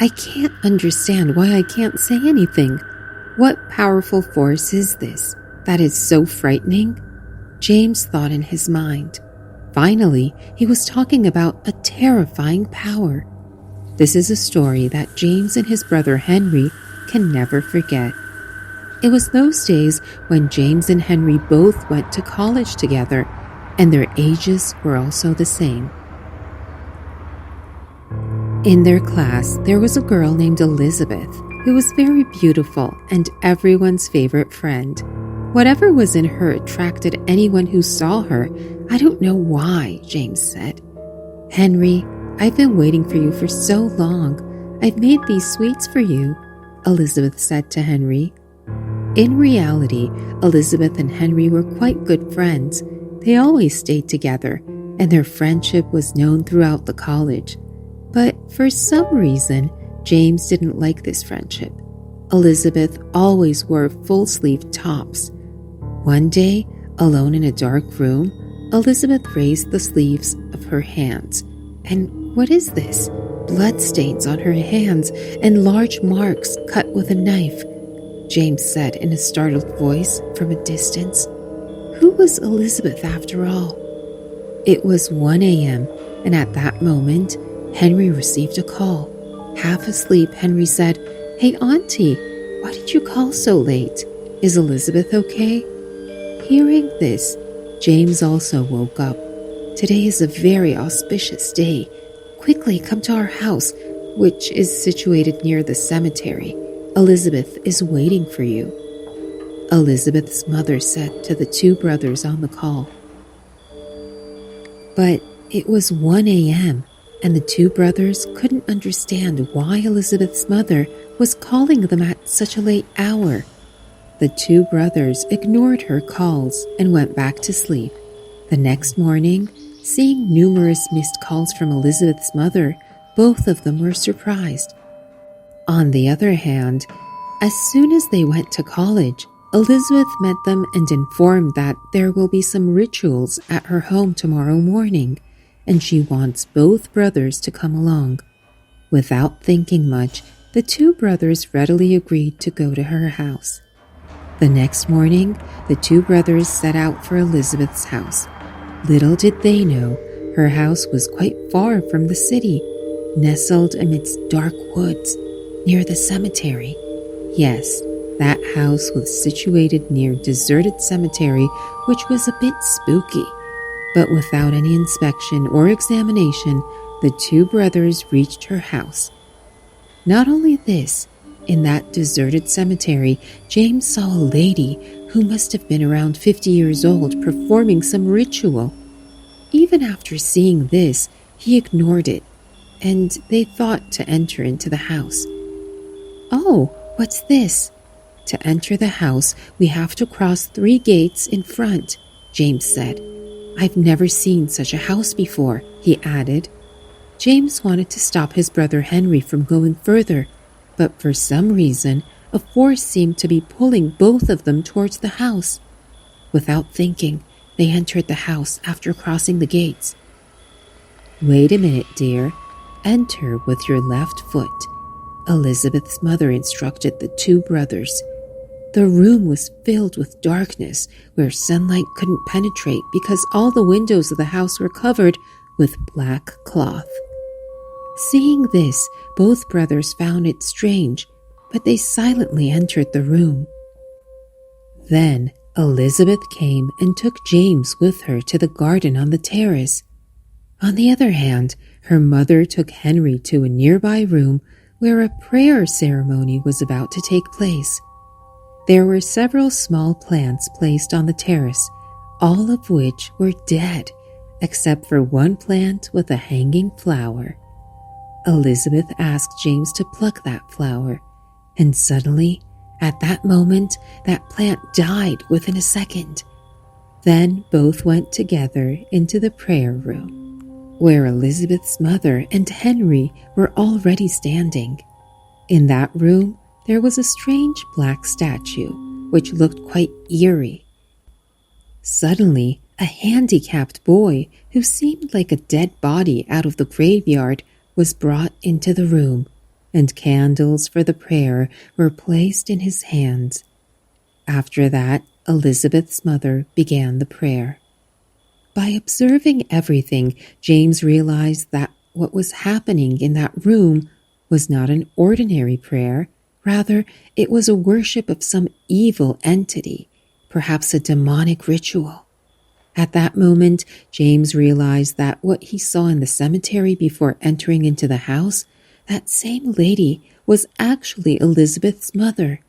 I can't understand why I can't say anything. What powerful force is this that is so frightening? James thought in his mind. Finally, he was talking about a terrifying power. This is a story that James and his brother Henry can never forget. It was those days when James and Henry both went to college together, and their ages were also the same. In their class, there was a girl named Elizabeth who was very beautiful and everyone's favorite friend. Whatever was in her attracted anyone who saw her. I don't know why, James said. Henry, I've been waiting for you for so long. I've made these sweets for you, Elizabeth said to Henry. In reality, Elizabeth and Henry were quite good friends. They always stayed together, and their friendship was known throughout the college. But for some reason, James didn't like this friendship. Elizabeth always wore full-sleeve tops. One day, alone in a dark room, Elizabeth raised the sleeves of her hands. And what is this? Bloodstains on her hands and large marks cut with a knife, James said in a startled voice from a distance. Who was Elizabeth after all? It was 1 a.m., and at that moment, Henry received a call. Half asleep, Henry said, "Hey, Auntie, why did you call so late? Is Elizabeth okay?" Hearing this, James also woke up. Today is a very auspicious day. Quickly come to our house, which is situated near the cemetery. Elizabeth is waiting for you, Elizabeth's mother said to the two brothers on the call. But it was 1 a.m., and the two brothers couldn't understand why Elizabeth's mother was calling them at such a late hour. The two brothers ignored her calls and went back to sleep. The next morning, seeing numerous missed calls from Elizabeth's mother, both of them were surprised. On the other hand, as soon as they went to college, Elizabeth met them and informed that there will be some rituals at her home tomorrow morning, and she wants both brothers to come along. Without thinking much, the two brothers readily agreed to go to her house. The next morning, the two brothers set out for Elizabeth's house. Little did they know, her house was quite far from the city, nestled amidst dark woods, near the cemetery. Yes, that house was situated near a deserted cemetery, which was a bit spooky. But without any inspection or examination, the two brothers reached her house. Not only this, in that deserted cemetery, James saw a lady who must have been around 50 years old performing some ritual. Even after seeing this, he ignored it, and they thought to enter into the house. "Oh, what's this?" "To enter the house, we have to cross 3 gates in front," James said. "I've never seen such a house before," he added. James wanted to stop his brother Henry from going further, but for some reason, a force seemed to be pulling both of them towards the house. Without thinking, they entered the house after crossing the gates. "Wait a minute, dear. Enter with your left foot," Elizabeth's mother instructed the two brothers. The room was filled with darkness where sunlight couldn't penetrate because all the windows of the house were covered with black cloth. Seeing this, both brothers found it strange, but they silently entered the room. Then Elizabeth came and took James with her to the garden on the terrace. On the other hand, her mother took Henry to a nearby room where a prayer ceremony was about to take place. There were several small plants placed on the terrace, all of which were dead, except for one plant with a hanging flower. Elizabeth asked James to pluck that flower, and suddenly, at that moment, that plant died within a second. Then both went together into the prayer room, where Elizabeth's mother and Henry were already standing. In that room, there was a strange black statue, which looked quite eerie. Suddenly, a handicapped boy, who seemed like a dead body out of the graveyard, was brought into the room. and candles for the prayer were placed in his hands. After that, Elizabeth's mother began the prayer. By observing everything, James realized that what was happening in that room was not an ordinary prayer. Rather, it was a worship of some evil entity, perhaps a demonic ritual. At that moment, James realized that what he saw in the cemetery before entering into the house, that same lady was actually Elizabeth's mother.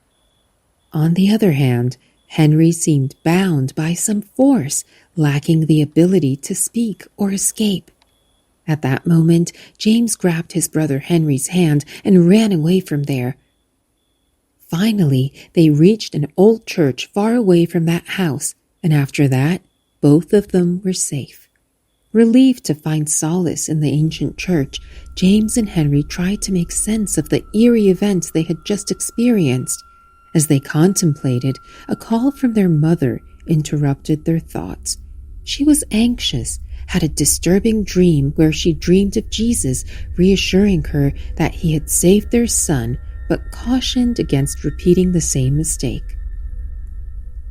On the other hand, Henry seemed bound by some force, lacking the ability to speak or escape. At that moment, James grabbed his brother Henry's hand and ran away from there. Finally, they reached an old church far away from that house, and after that, both of them were safe. Relieved to find solace in the ancient church, James and Henry tried to make sense of the eerie events they had just experienced. As they contemplated, a call from their mother interrupted their thoughts. She was anxious, had a disturbing dream where she dreamed of Jesus reassuring her that he had saved their son, but cautioned against repeating the same mistake.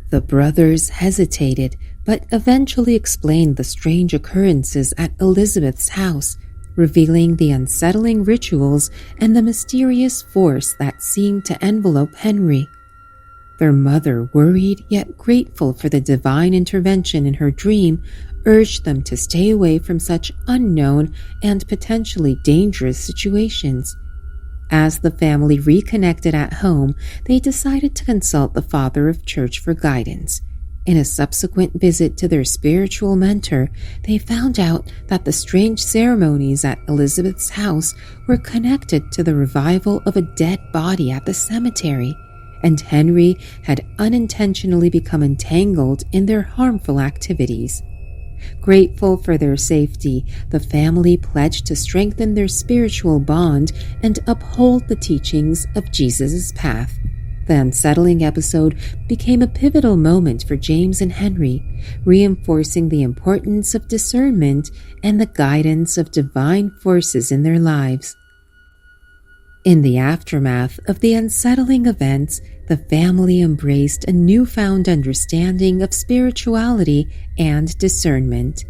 The brothers hesitated, but eventually explained the strange occurrences at Elizabeth's house, revealing the unsettling rituals and the mysterious force that seemed to envelope Henry. Their mother, worried yet grateful for the divine intervention in her dream, urged them to stay away from such unknown and potentially dangerous situations. As the family reconnected at home, they decided to consult the father of church for guidance. In a subsequent visit to their spiritual mentor, they found out that the strange ceremonies at Elizabeth's house were connected to the revival of a dead body at the cemetery, and Henry had unintentionally become entangled in their harmful activities. Grateful for their safety, the family pledged to strengthen their spiritual bond and uphold the teachings of Jesus' path. The unsettling episode became a pivotal moment for James and Henry, reinforcing the importance of discernment and the guidance of divine forces in their lives. In the aftermath of the unsettling events, the family embraced a newfound understanding of spirituality and discernment.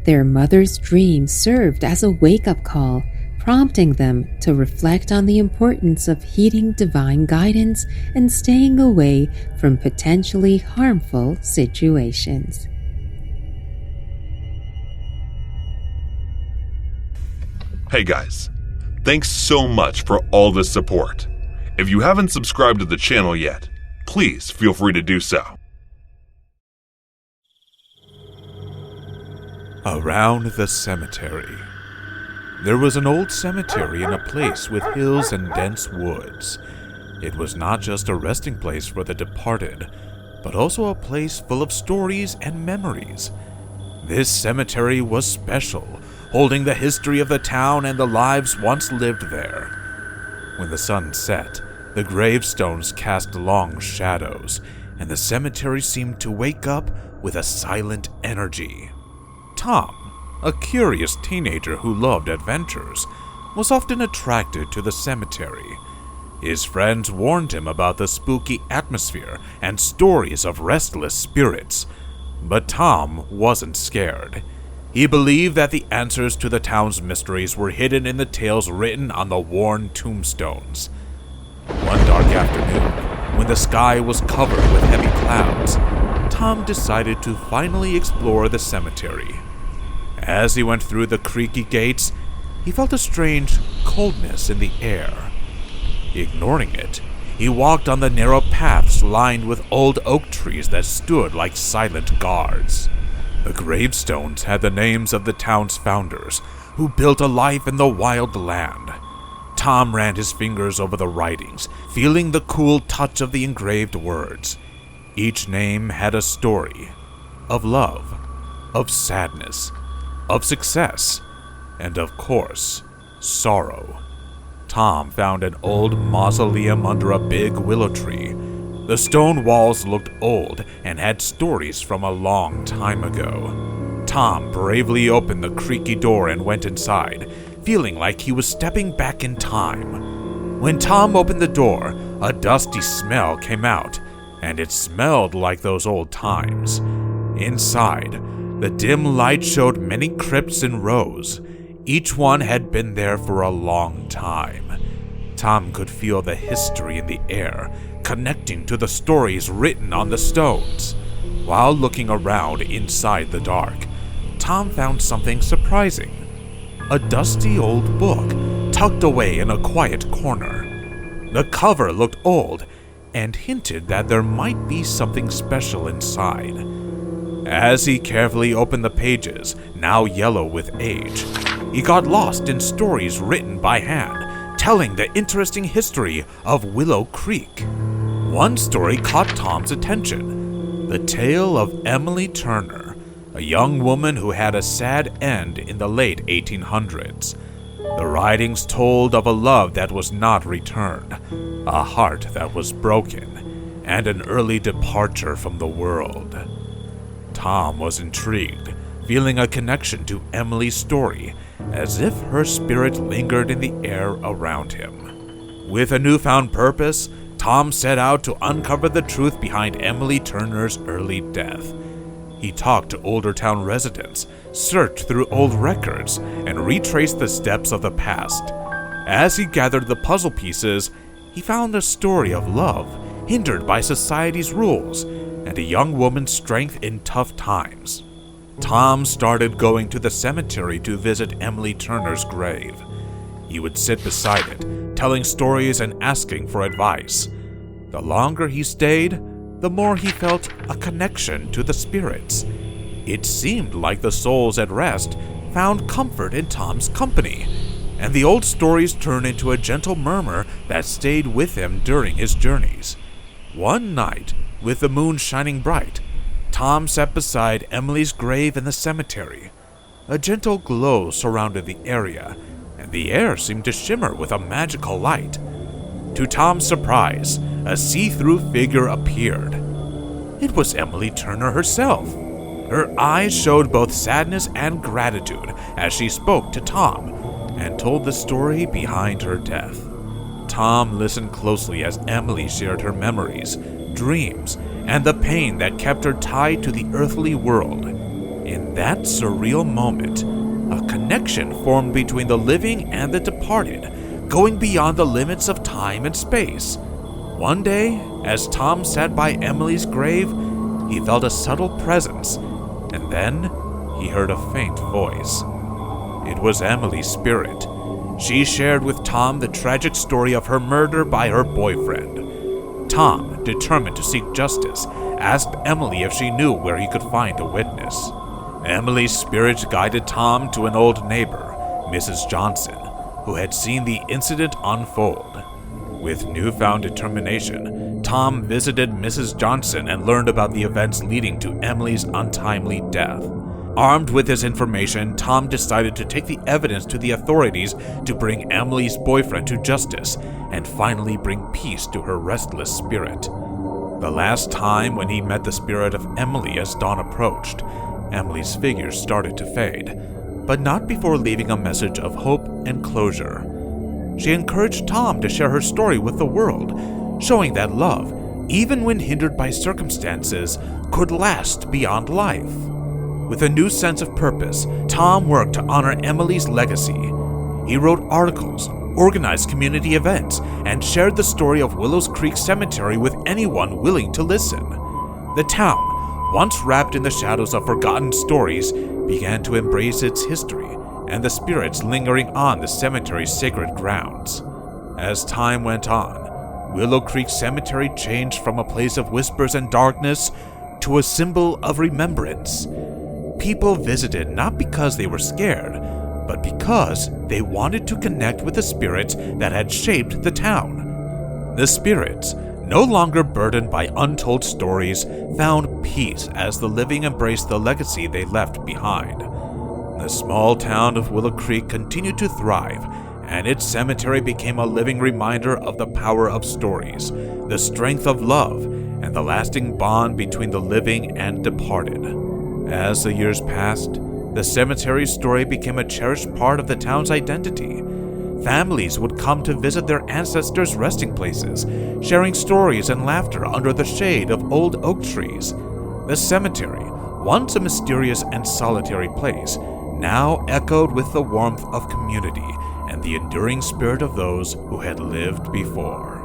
Their mother's dream served as a wake-up call, prompting them to reflect on the importance of heeding divine guidance and staying away from potentially harmful situations. Hey guys, thanks so much for all the support. If you haven't subscribed to the channel yet, please feel free to do so. Around the cemetery. There was an old cemetery in a place with hills and dense woods. It was not just a resting place for the departed, but also a place full of stories and memories. This cemetery was special, holding the history of the town and the lives once lived there. When the sun set, the gravestones cast long shadows, and the cemetery seemed to wake up with a silent energy. Tom, a curious teenager who loved adventures, was often attracted to the cemetery. His friends warned him about the spooky atmosphere and stories of restless spirits, but Tom wasn't scared. He believed that the answers to the town's mysteries were hidden in the tales written on the worn tombstones. One dark afternoon, when the sky was covered with heavy clouds, Tom decided to finally explore the cemetery. As he went through the creaky gates, he felt a strange coldness in the air. Ignoring it, he walked on the narrow paths lined with old oak trees that stood like silent guards. The gravestones had the names of the town's founders, who built a life in the wild land. Tom ran his fingers over the writings, feeling the cool touch of the engraved words. Each name had a story of love, of sadness, of success, and of course, sorrow. Tom found an old mausoleum under a big willow tree. The stone walls looked old and had stories from a long time ago. Tom bravely opened the creaky door and went inside, feeling like he was stepping back in time. When Tom opened the door, a dusty smell came out, and it smelled like those old times. Inside, the dim light showed many crypts in rows. Each one had been there for a long time. Tom could feel the history in the air, connecting to the stories written on the stones. While looking around inside the dark, Tom found something surprising. A dusty old book tucked away in a quiet corner. The cover looked old and hinted that there might be something special inside. As he carefully opened the pages, now yellow with age, he got lost in stories written by hand, telling the interesting history of Willow Creek. One story caught Tom's attention: the tale of Emily Turner, a young woman who had a sad end in the late 1800s. The writings told of a love that was not returned, a heart that was broken, and an early departure from the world. Tom was intrigued, feeling a connection to Emily's story, as if her spirit lingered in the air around him. With a newfound purpose, Tom set out to uncover the truth behind Emily Turner's early death. He talked to older town residents, searched through old records, and retraced the steps of the past. As he gathered the puzzle pieces, he found a story of love hindered by society's rules and a young woman's strength in tough times. Tom started going to the cemetery to visit Emily Turner's grave. He would sit beside it, telling stories and asking for advice. The longer he stayed, the more he felt a connection to the spirits. It seemed like the souls at rest found comfort in Tom's company, and the old stories turned into a gentle murmur that stayed with him during his journeys. One night, with the moon shining bright, Tom sat beside Emily's grave in the cemetery. A gentle glow surrounded the area, and the air seemed to shimmer with a magical light. To Tom's surprise, a see-through figure appeared. It was Emily Turner herself. Her eyes showed both sadness and gratitude as she spoke to Tom and told the story behind her death. Tom listened closely as Emily shared her memories, dreams, and the pain that kept her tied to the earthly world. In that surreal moment, a connection formed between the living and the departed, going beyond the limits of time and space. One day, as Tom sat by Emily's grave, he felt a subtle presence, and then he heard a faint voice. It was Emily's spirit. She shared with Tom the tragic story of her murder by her boyfriend. Tom, determined to seek justice, asked Emily if she knew where he could find a witness. Emily's spirit guided Tom to an old neighbor, Mrs. Johnson, who had seen the incident unfold. With newfound determination, Tom visited Mrs. Johnson and learned about the events leading to Emily's untimely death. Armed with this information, Tom decided to take the evidence to the authorities to bring Emily's boyfriend to justice and finally bring peace to her restless spirit. The last time when he met the spirit of Emily as dawn approached, Emily's figure started to fade, but not before leaving a message of hope and closure. She encouraged Tom to share her story with the world, showing that love, even when hindered by circumstances, could last beyond life. With a new sense of purpose, Tom worked to honor Emily's legacy. He wrote articles, organized community events, and shared the story of Willows Creek Cemetery with anyone willing to listen. The town, once wrapped in the shadows of forgotten stories, began to embrace its history and the spirits lingering on the cemetery's sacred grounds. As time went on, Willow Creek Cemetery changed from a place of whispers and darkness to a symbol of remembrance. People visited not because they were scared, but because they wanted to connect with the spirits that had shaped the town. The spirits, no longer burdened by untold stories, found peace as the living embraced the legacy they left behind. The small town of Willow Creek continued to thrive, and its cemetery became a living reminder of the power of stories, the strength of love, and the lasting bond between the living and departed. As the years passed, The cemetery story became a cherished part of the town's identity. Families would come to visit their ancestors' resting places, sharing stories and laughter under the shade of old oak trees. The cemetery, once a mysterious and solitary place, now echoed with the warmth of community and the enduring spirit of those who had lived before.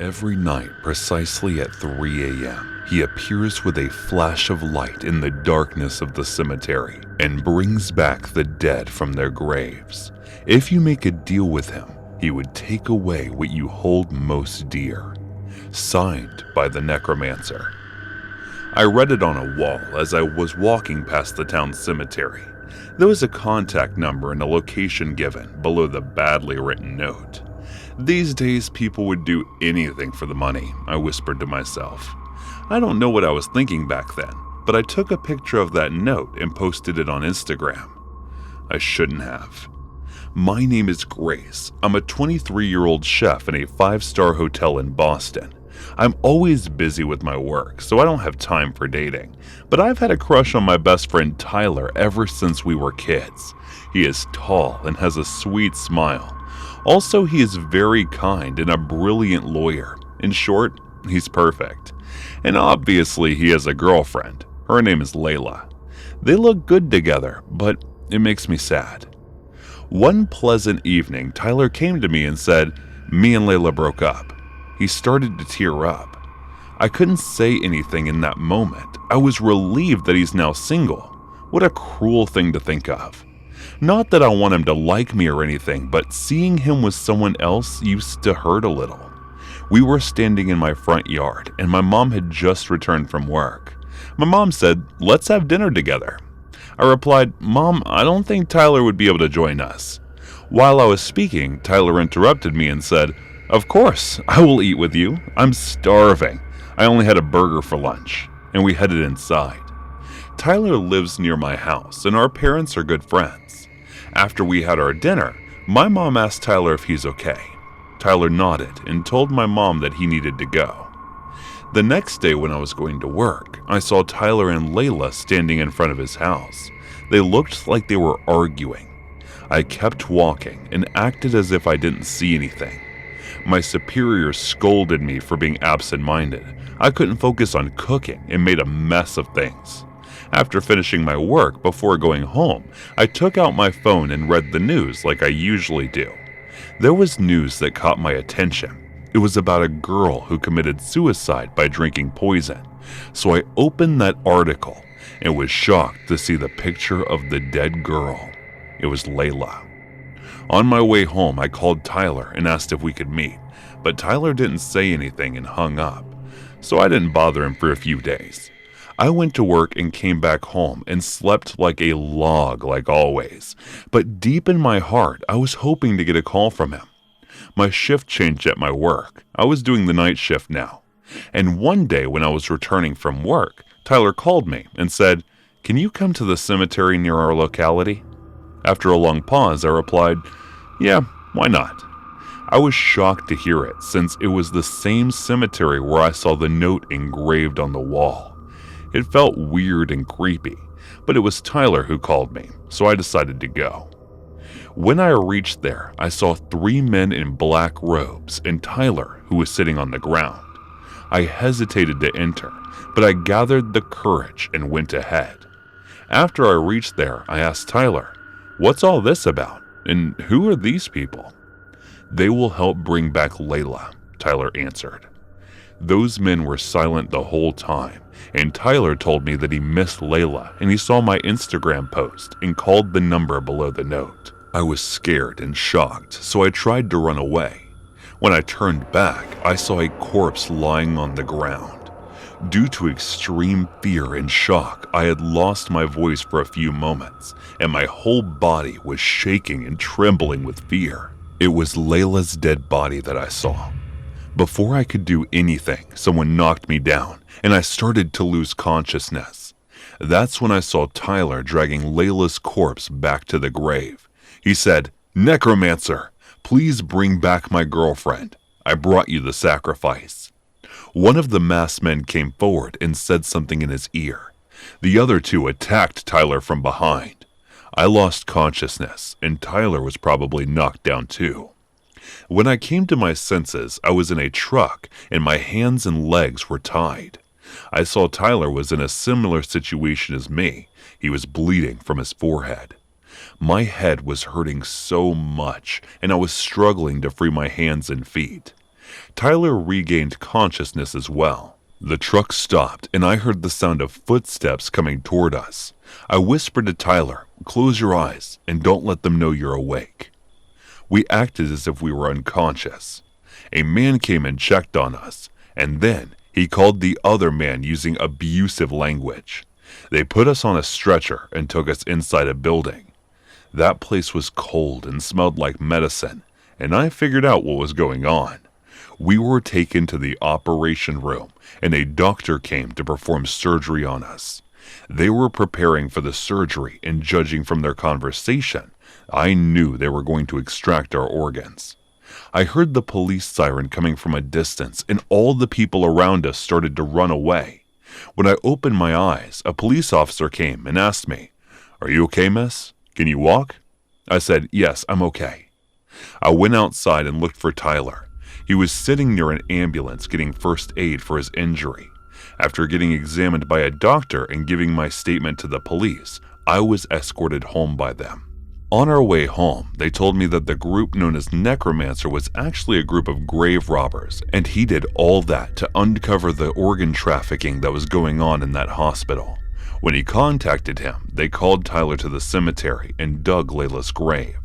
Every night, precisely at 3 a.m., he appears with a flash of light in the darkness of the cemetery and brings back the dead from their graves. If you make a deal with him, he would take away what you hold most dear. Signed by the necromancer. I read it on a wall as I was walking past the town cemetery. There was a contact number and a location given below the badly written note. These days, people would do anything for the money, I whispered to myself. I don't know what I was thinking back then, but I took a picture of that note and posted it on Instagram. I shouldn't have. My name is Grace. I'm a 23-year-old chef in a 5-star hotel in Boston. I'm always busy with my work, so I don't have time for dating. But I've had a crush on my best friend Tyler ever since we were kids. He is tall and has a sweet smile. Also, he is very kind and a brilliant lawyer. In short, he's perfect. And obviously, he has a girlfriend. Her name is Layla. They look good together, but it makes me sad. One pleasant evening, Tyler came to me and said, "Me and Layla broke up." He started to tear up. I couldn't say anything in that moment. I was relieved that he's now single. What a cruel thing to think of. Not that I want him to like me or anything, but seeing him with someone else used to hurt a little. We were standing in my front yard, and my mom had just returned from work. My mom said, "Let's have dinner together." I replied, "Mom, I don't think Tyler would be able to join us." While I was speaking, Tyler interrupted me and said, "Of course, I will eat with you. I'm starving. I only had a burger for lunch." And we headed inside. Tyler lives near my house, and our parents are good friends. After we had our dinner, my mom asked Tyler if he's okay. Tyler nodded and told my mom that he needed to go. The next day when I was going to work, I saw Tyler and Layla standing in front of his house. They looked like they were arguing. I kept walking and acted as if I didn't see anything. My superiors scolded me for being absent-minded. I couldn't focus on cooking and made a mess of things. After finishing my work before going home, I took out my phone and read the news like I usually do. There was news that caught my attention. It was about a girl who committed suicide by drinking poison. So I opened that article and was shocked to see the picture of the dead girl. It was Layla. On my way home, I called Tyler and asked if we could meet, but Tyler didn't say anything and hung up, so I didn't bother him for a few days. I went to work and came back home and slept like a log like always, but deep in my heart, I was hoping to get a call from him. My shift changed at my work. I was doing the night shift now, and one day when I was returning from work, Tyler called me and said, "Can you come to the cemetery near our locality?" After a long pause, I replied, "Yeah, why not?" I was shocked to hear it, since it was the same cemetery where I saw the note engraved on the wall. It felt weird and creepy, but it was Tyler who called me, so I decided to go. When I reached there, I saw 3 men in black robes and Tyler, who was sitting on the ground. I hesitated to enter, but I gathered the courage and went ahead. After I reached there, I asked Tyler, "What's all this about? And who are these people?" "They will help bring back Layla," Tyler answered. Those men were silent the whole time, and Tyler told me that he missed Layla and he saw my Instagram post and called the number below the note. I was scared and shocked, so I tried to run away. When I turned back, I saw a corpse lying on the ground. Due to extreme fear and shock, I had lost my voice for a few moments, and my whole body was shaking and trembling with fear. It was Layla's dead body that I saw. Before I could do anything, someone knocked me down, and I started to lose consciousness. That's when I saw Tyler dragging Layla's corpse back to the grave. He said, "Necromancer, please bring back my girlfriend. I brought you the sacrifice." One of the masked men came forward and said something in his ear. The other two attacked Tyler from behind. I lost consciousness, and Tyler was probably knocked down too. When I came to my senses, I was in a truck, and my hands and legs were tied. I saw Tyler was in a similar situation as me. He was bleeding from his forehead. My head was hurting so much, and I was struggling to free my hands and feet. Tyler regained consciousness as well. The truck stopped, and I heard the sound of footsteps coming toward us. I whispered to Tyler, "Close your eyes, and don't let them know you're awake." We acted as if we were unconscious. A man came and checked on us, and then he called the other man using abusive language. They put us on a stretcher and took us inside a building. That place was cold and smelled like medicine, and I figured out what was going on. We were taken to the operation room, and a doctor came to perform surgery on us. They were preparing for the surgery, and judging from their conversation, I knew they were going to extract our organs. I heard the police siren coming from a distance, and all the people around us started to run away. When I opened my eyes, a police officer came and asked me, "Are you okay, miss? Can you walk?" I said, "Yes, I'm okay." I went outside and looked for Tyler. He was sitting near an ambulance getting first aid for his injury. After getting examined by a doctor and giving my statement to the police, I was escorted home by them. On our way home, they told me that the group known as Necromancer was actually a group of grave robbers, and he did all that to uncover the organ trafficking that was going on in that hospital. When he contacted him, they called Tyler to the cemetery and dug Layla's grave.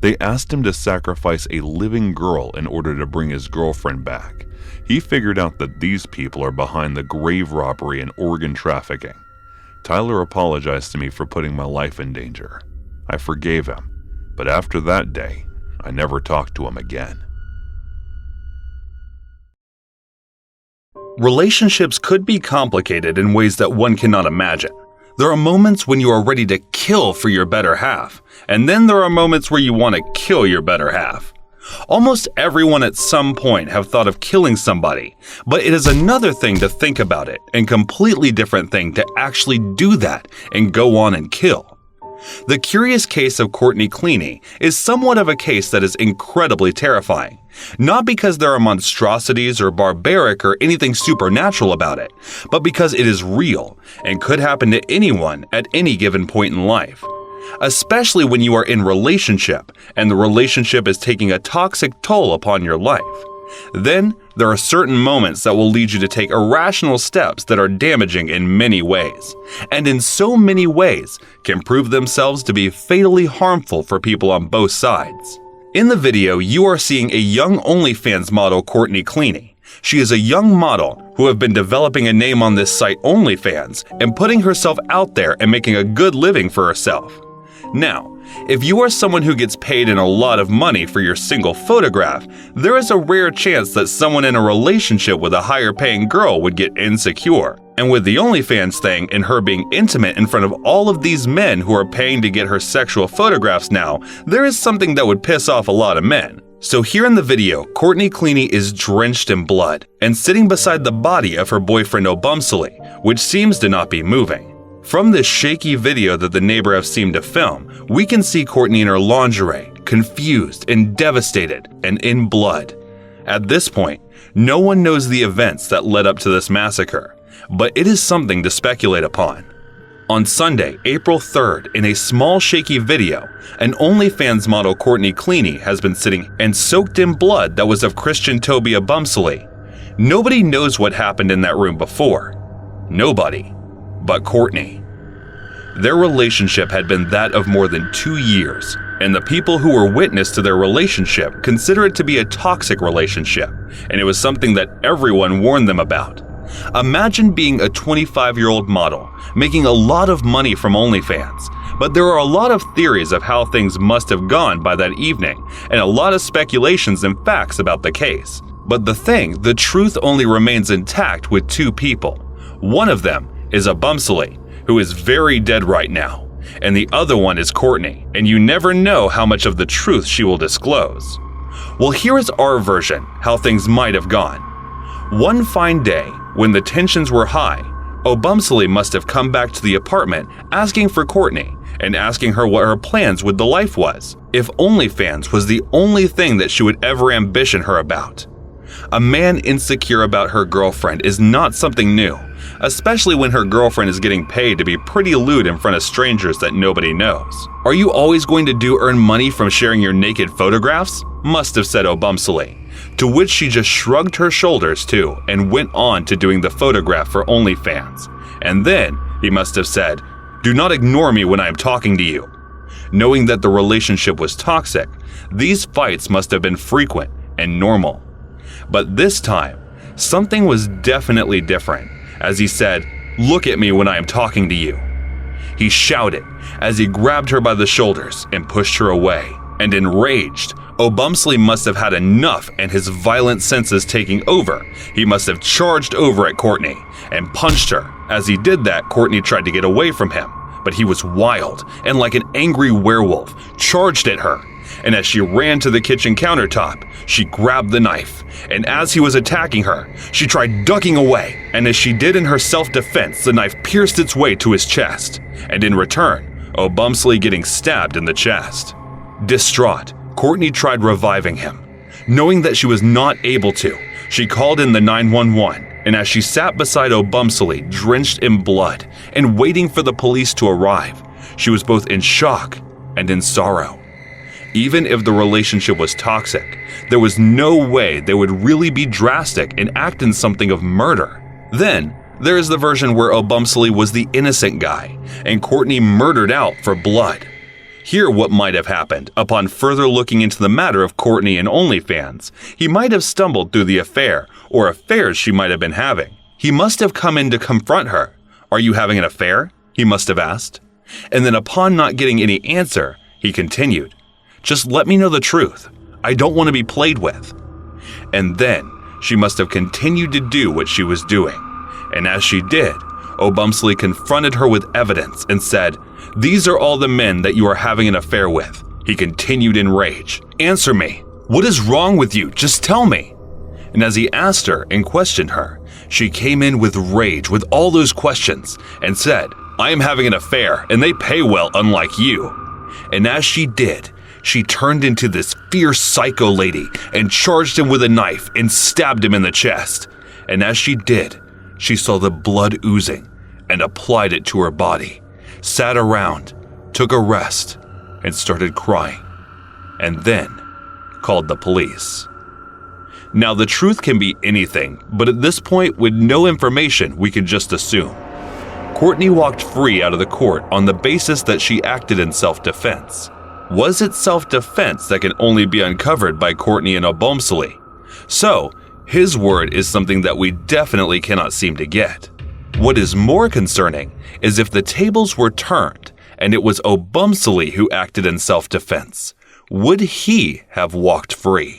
They asked him to sacrifice a living girl in order to bring his girlfriend back. He figured out that these people are behind the grave robbery and organ trafficking. Tyler apologized to me for putting my life in danger. I forgave him, but after that day, I never talked to him again. Relationships could be complicated in ways that one cannot imagine. There are moments when you are ready to kill for your better half, and then there are moments where you want to kill your better half. Almost everyone at some point have thought of killing somebody, but it is another thing to think about it and completely different thing to actually do that and go on and kill. The curious case of Courtney Cleaney is somewhat of a case that is incredibly terrifying, not because there are monstrosities or barbaric or anything supernatural about it, but because it is real and could happen to anyone at any given point in life. Especially when you are in relationship and the relationship is taking a toxic toll upon your life. Then there are certain moments that will lead you to take irrational steps that are damaging in many ways, and in so many ways can prove themselves to be fatally harmful for people on both sides. In the video, you are seeing a young OnlyFans model, Courtney Cleaney. She is a young model who have been developing a name on this site OnlyFans and putting herself out there and making a good living for herself. Now, if you are someone who gets paid in a lot of money for your single photograph, there is a rare chance that someone in a relationship with a higher paying girl would get insecure. And with the OnlyFans thing and her being intimate in front of all of these men who are paying to get her sexual photographs now, there is something that would piss off a lot of men. So here in the video, Courtney Cleaney is drenched in blood and sitting beside the body of her boyfriend Obumsely, which seems to not be moving. From this shaky video that the neighbor have seemed to film, we can see Courtney in her lingerie, confused and devastated, and in blood. At this point, no one knows the events that led up to this massacre, but it is something to speculate upon. On Sunday, April 3rd, in a small shaky video, an OnlyFans model Courtney Cleaney has been sitting and soaked in blood that was of Christian Toby Obumsely. Nobody knows what happened in that room before. Nobody. But Courtney. Their relationship had been that of more than 2 years, and the people who were witness to their relationship consider it to be a toxic relationship, and it was something that everyone warned them about. Imagine being a 25-year-old model, making a lot of money from OnlyFans, but there are a lot of theories of how things must have gone by that evening, and a lot of speculations and facts about the case. But the truth only remains intact with 2 people. One of them is Obumsely, who is very dead right now, and the other one is Courtney, and you never know how much of the truth she will disclose. Well, here is our version, how things might have gone. One fine day, when the tensions were high, Obumsely must have come back to the apartment asking for Courtney and asking her what her plans with the life was, if OnlyFans was the only thing that she would ever ambition her about. A man insecure about her girlfriend is not something new, especially when her girlfriend is getting paid to be pretty lewd in front of strangers that nobody knows. Are you always going to earn money from sharing your naked photographs? Must have said Obumsely, to which she just shrugged her shoulders too and went on to doing the photograph for OnlyFans. And then he must have said, "Do not ignore me when I am talking to you." Knowing that the relationship was toxic, these fights must have been frequent and normal. But this time, something was definitely different, as he said, "Look at me when I am talking to you." He shouted as he grabbed her by the shoulders and pushed her away. And enraged, Obumsely must have had enough and his violent senses taking over. He must have charged over at Courtney and punched her. As he did that, Courtney tried to get away from him, but he was wild and like an angry werewolf, charged at her. And as she ran to the kitchen countertop, she grabbed the knife. And as he was attacking her, she tried ducking away. And as she did in her self-defense, the knife pierced its way to his chest. And in return, Obumsely getting stabbed in the chest. Distraught, Courtney tried reviving him. Knowing that she was not able to, she called in the 911, and as she sat beside Obumsely, drenched in blood, and waiting for the police to arrive, she was both in shock and in sorrow. Even if the relationship was toxic, there was no way they would really be drastic and act in something of murder. Then, there is the version where Obumsely was the innocent guy, and Courtney murdered out for blood. Hear what might have happened. Upon further looking into the matter of Courtney and OnlyFans, he might have stumbled through the affair, or affairs she might have been having. He must have come in to confront her. "Are you having an affair?" he must have asked. And then upon not getting any answer, he continued, "Just let me know the truth. I don't want to be played with." And then she must have continued to do what she was doing. And as she did, Obumsely confronted her with evidence and said, "These are all the men that you are having an affair with." He continued in rage, "Answer me. What is wrong with you? Just tell me." And as he asked her and questioned her, she came in with rage with all those questions and said, "I am having an affair and they pay well, unlike you." And as she did, she turned into this fierce psycho lady and charged him with a knife and stabbed him in the chest. And as she did, she saw the blood oozing and applied it to her body, sat around, took a rest, and started crying, and then called the police. Now, the truth can be anything, but at this point, with no information, we can just assume. Courtney walked free out of the court on the basis that she acted in self-defense. Was it self-defense that can only be uncovered by Courtney and Obumsely? So, his word is something that we definitely cannot seem to get. What is more concerning is if the tables were turned and it was Obumsely who acted in self-defense, would he have walked free?